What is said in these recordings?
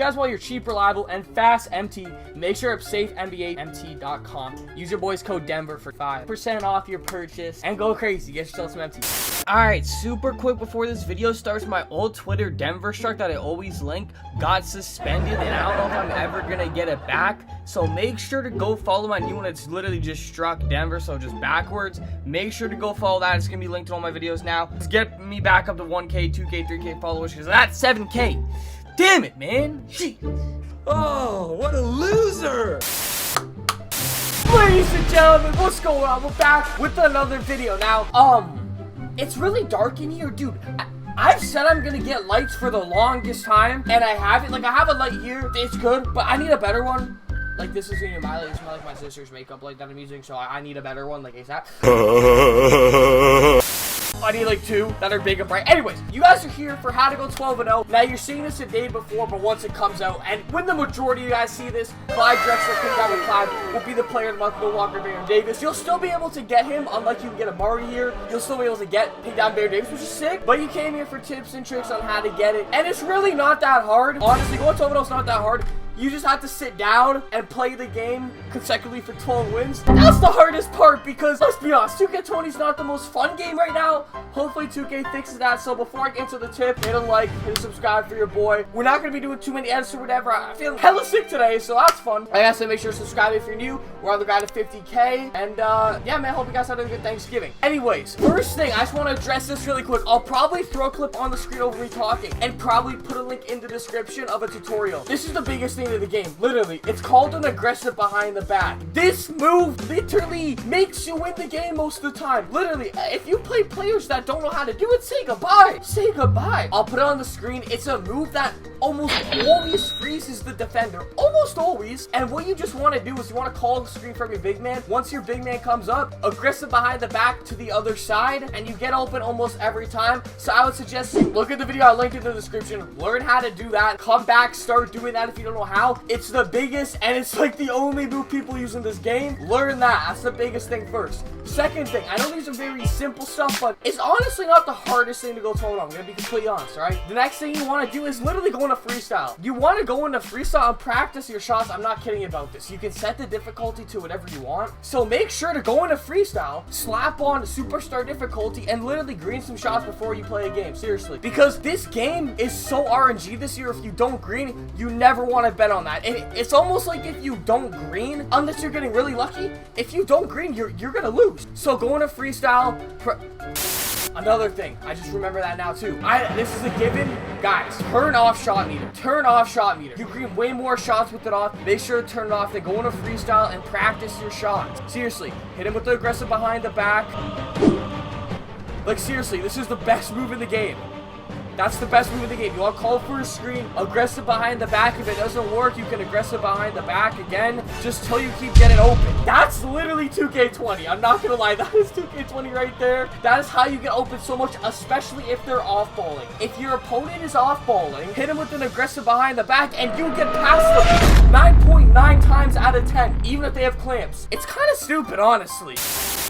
you guys want your cheap, reliable, and fast MT, make sure it's safenbamt.com. Use your boys code Denver for 5% off your purchase and go crazy. Get yourself some MT. Alright, super quick before this video starts, my old Twitter Denver Shark that I always link got suspended, and I don't know if I'm ever gonna get it back. So make sure to go follow my new one. It's literally just Struck Denver, so just backwards. Make sure to go follow that. It's gonna be linked to all my videos now. Let's get me back up to 1K, 2K, 3K followers, because that's 7K. Damn it, man. Jeez. Oh, what a loser! Ladies and gentlemen, what's going on? We're back with another video. Now, it's really dark in here, dude. I've said I'm gonna get lights for the longest time, and I haven't. Like, I have a light here, it's good, but I need a better one. Like, this isn't even my light, it's like my sister's makeup light that I'm using, so I need a better one, like ASAP. I need like 2 that are big and bright. Anyways, you guys are here for how to go 12-0. Now, you're seeing this a day before, but once it comes out, and when the majority of you guys see this, Clyde Drexler, King Diamond Clyde, will be the player of the month, no longer Baron Davis. You'll still be able to get him, unlike you can get a Murray here. You'll still be able to get King Diamond Baron Davis, which is sick, but you came here for tips and tricks on how to get it, and it's really not that hard. Honestly, going 12-0 is not that hard. You just have to sit down and play the game consecutively for 12 wins. That's the hardest part, because let's be honest, 2K20 is not the most fun game right now. Hopefully 2K fixes that. So before I get into the tip, hit a like, hit a subscribe for your boy. We're not going to be doing too many edits or whatever. I feel hella sick today, so that's fun. I guess make sure to subscribe if you're new. We're on the guide to 50K. And yeah, man, hope you guys had a good Thanksgiving. Anyways, first thing, I just want to address this really quick. I'll probably throw a clip on the screen over me talking, and probably put a link in the description of a tutorial. This is the biggest thing of the game, literally. It's called an aggressive behind the back. This move literally makes you win the game most of the time. Literally, if you play players that don't know how to do it, say goodbye. Say goodbye. I'll put it on the screen. It's a move that almost always freezes the defender. Almost always. And what you just want to do is you want to call the screen from your big man. Once your big man comes up, aggressive behind the back to the other side, and you get open almost every time. So I would suggest you look at the video I linked in the description. Learn how to do that. Come back, start doing that if you don't know how. It's the biggest, and it's like the only move people use in this game. Learn that. That's the biggest thing first. Second thing, I know these are very simple stuff, but it's honestly not the hardest thing to go 12-0. I'm gonna be completely honest, alright? The next thing you want to do is literally go into freestyle. You want to go into freestyle and practice your shots. I'm not kidding about this. You can set the difficulty to whatever you want. So make sure to go into freestyle, slap on superstar difficulty, and literally green some shots before you play a game. Seriously. Because this game is so RNG this year. If you don't green, you never want to bet on that. And it's almost like if you don't green, unless you're getting really lucky, if you don't green, you're gonna lose. So go into freestyle. Another thing, I just remember that now too. This is a given. Guys, turn off shot meter. Turn off shot meter. You green way more shots with it off. Make sure to turn it off. Then go into freestyle and practice your shots. Seriously, hit him with the aggressive behind the back. Like, seriously, this is the best move in the game. That's the best move in the game. You want to call for a screen, aggressive behind the back. If it doesn't work, you can aggressive behind the back again, just till you keep getting open. That's literally 2K20. I'm not gonna lie, that is 2K20 right there. That is how you get open so much, especially if they're off balling. If your opponent is off balling, hit him with an aggressive behind the back, and you get past them 9.9 times out of 10, even if they have clamps. It's kind of stupid, honestly.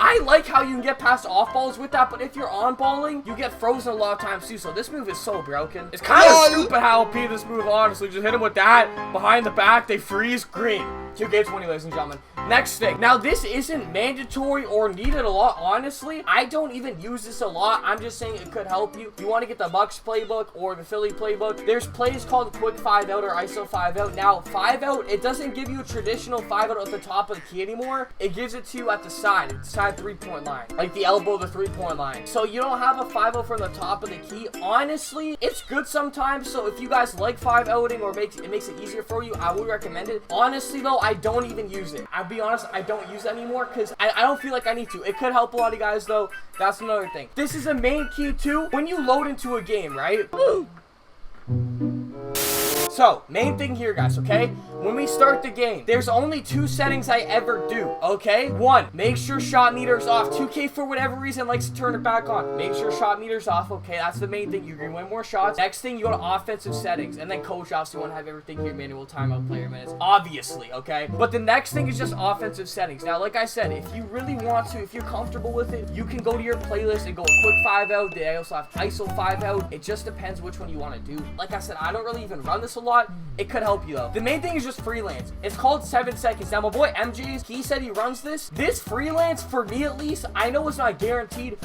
I like how you can get past off balls with that, but if you're on balling, you get frozen a lot of times too. So this move is so broken. It's kind of stupid how OP this move, honestly. Just hit him with that behind the back, they freeze, green. 2K20, ladies and gentlemen. Next thing. Now, this isn't mandatory or needed a lot, honestly. I don't even use this a lot. I'm just saying it could help you. You want to get the Bucks playbook or the Philly playbook. There's plays called quick 5-out or ISO 5-out. Now, 5-out, it doesn't give you a traditional 5-out at the top of the key anymore. It gives it to you at the side 3-point line. Like the elbow, the 3-point line. So you don't have a 5-out from the top of the key. Honestly, it's good sometimes. So if you guys like 5-outing or it makes it easier for you, I would recommend it. Honestly, though, I don't even use it. I'll be honest, I don't use it anymore because I don't feel like I need to. It could help a lot of guys, though. That's another thing. This is a main key, too. When you load into a game, right? So, main thing here, guys, okay? When we start the game, there's only 2 settings I ever do, okay? 1, make sure shot meter's off. 2K, for whatever reason, likes to turn it back on. Make sure shot meter's off, okay? That's the main thing. You're going to win more shots. Next thing, you go to offensive settings. And then coach ops, you want to have everything here. Manual timeout, player minutes. Obviously, okay? But the next thing is just offensive settings. Now, like I said, if you really want to, if you're comfortable with it, you can go to your playlist and go a quick 5-out. They also have ISO 5-out. It just depends which one you want to do. Like I said, I don't really even run this a lot, it could help you though. The main thing is just freelance. It's called 7 seconds. Now my boy MJ's, he said he runs this. This freelance, for me at least, I know it's not guaranteed,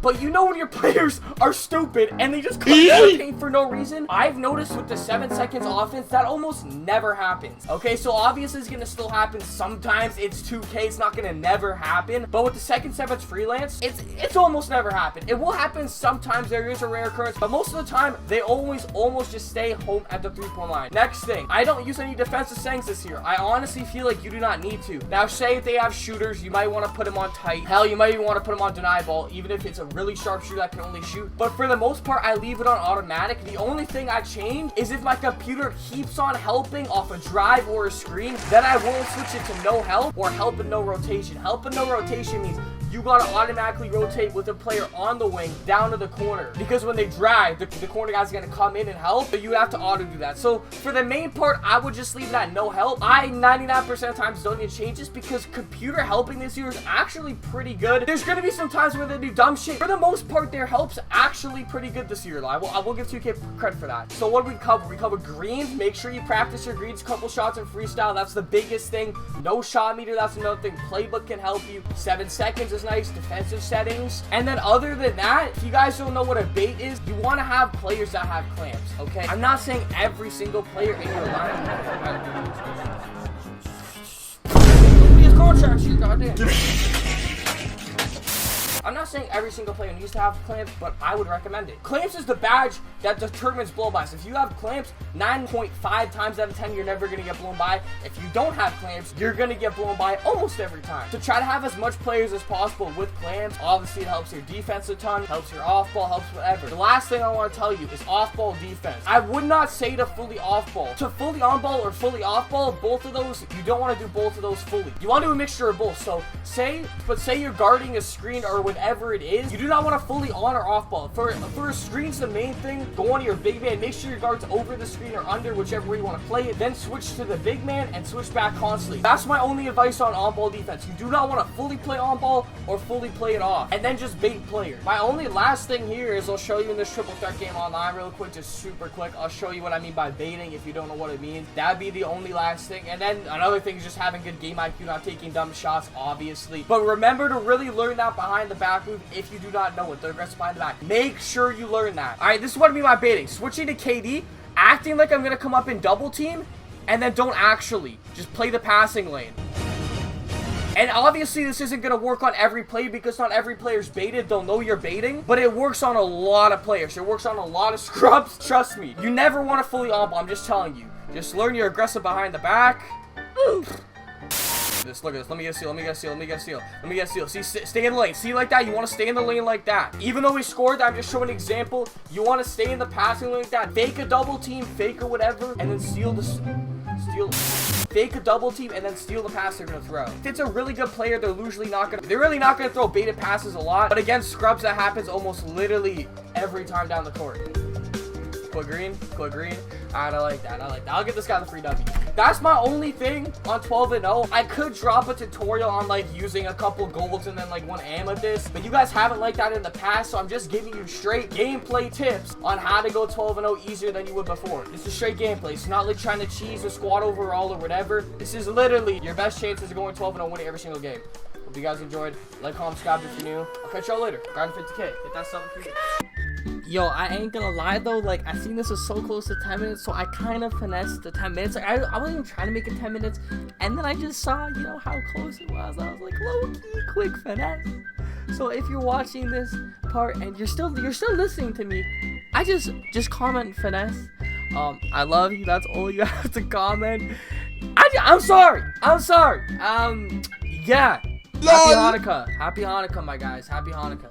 but you know when your players are stupid and they just cut their paint for no reason? I've noticed with the 7 seconds offense, that almost never happens. Okay, so obviously it's gonna still happen sometimes. It's 2K, it's not gonna never happen. But with the second 7's freelance, it's almost never happened. It will happen sometimes. There is a rare occurrence, but most of the time, they always almost just stay home at the 3-point line. Next thing, I don't use any defensive settings this year. I honestly feel like you do not need to. Now, say if they have shooters, you might want to put them on tight. Hell, you might even want to put them on deny ball, even if it's a really sharp shooter that can only shoot. But for the most part, I leave it on automatic. The only thing I change is if my computer keeps on helping off a drive or a screen, then I will switch it to no help or help and no rotation. Help and no rotation means you gotta automatically rotate with the player on the wing down to the corner, because when they drive, the corner guy's gonna come in and help, but you have to auto do that. So for the main part, I would just leave that no help. I 99% of times don't need to change this because computer helping this year is actually pretty good. There's gonna be some times where they do dumb shit. For the most part, their help's actually pretty good this year. I will give 2K credit for that. So what do we cover? We cover greens. Make sure you practice your greens, couple shots in freestyle. That's the biggest thing. No shot meter, that's another thing. Playbook can help you. 7 seconds is nice. Defensive settings. And then other than that, if you guys don't know what a bait is, you want to have players that have clamps, okay? I'm not saying every single player in your lineup. I'm not saying every single player needs to have clamps, but I would recommend it. Clamps is the badge that determines blow-bys. If you have clamps, 9.5 times out of 10, you're never going to get blown by. If you don't have clamps, you're going to get blown by almost every time. So try to have as much players as possible with clamps. Obviously, it helps your defense a ton, helps your off-ball, helps whatever. The last thing I want to tell you is off-ball defense. I would not say to fully off-ball. To fully on-ball or fully off-ball, both of those, you don't want to do both of those fully. You want to do a mixture of both. So say you're guarding a screen or whatever it is, you do not want to fully on or off ball. For a screen's the main thing. Go on to your big man, make sure your guard's over the screen or under, whichever way you want to play it, then switch to the big man and switch back constantly. That's my only advice on on-ball defense. You do not want to fully play on-ball or fully play it off, and then just bait players. My only last thing here is I'll show you in this triple threat game online real quick, just super quick. I'll show you what I mean by baiting if you don't know what it means. That'd be the only last thing. And then another thing is just having good game IQ, not taking dumb shots, obviously. But remember to really learn that behind the back move if you do not know it, the aggressive behind the back. Make sure you learn that. All right, this is what I mean by baiting. Switching to KD, acting like I'm going to come up in double team, and then don't actually. Just play the passing lane. And obviously, this isn't going to work on every play because not every player's baited. They'll know you're baiting, but it works on a lot of players. It works on a lot of scrubs. Trust me. You never want to fully on-ball. I'm just telling you. Just learn your aggressive behind the back. Look at this. Let me get a steal. Let me get a steal. Let me get a steal. Let me get a steal. See, stay in the lane. See, like that. You want to stay in the lane like that. Even though we scored, I'm just showing an example. You want to stay in the passing lane like that. Fake a double team, fake or whatever, and then fake a double team and then steal the pass they're gonna throw. If it's a really good player, they're really not gonna throw baited passes a lot. But against scrubs, that happens almost literally every time down the court. Quick green. I like that. I'll give this guy the free W. That's my only thing on 12-0. I could drop a tutorial on like using a couple golds and then like one amethyst, but you guys haven't liked that in the past, so I'm just giving you straight gameplay tips on how to go 12-0 easier than you would before. This is straight gameplay. It's not like trying to cheese a squad overall or whatever. This is literally your best chances of going 12-0 winning every single game. Hope you guys enjoyed. Like, comment, subscribe if you're new. I'll catch y'all later. Grinding 50K. Hit that something for you. Yo, I ain't gonna lie though, like, I seen this was so close to 10 minutes, so I kind of finessed the 10 minutes. Like, I wasn't even trying to make it 10 minutes, and then I just saw, you know, how close it was. I was like, low-key, quick finesse. So if you're watching this part and you're still listening to me, I just comment finesse. I love you. That's all you have to comment. I'm sorry. Yeah. Happy Hanukkah, my guys. Happy Hanukkah.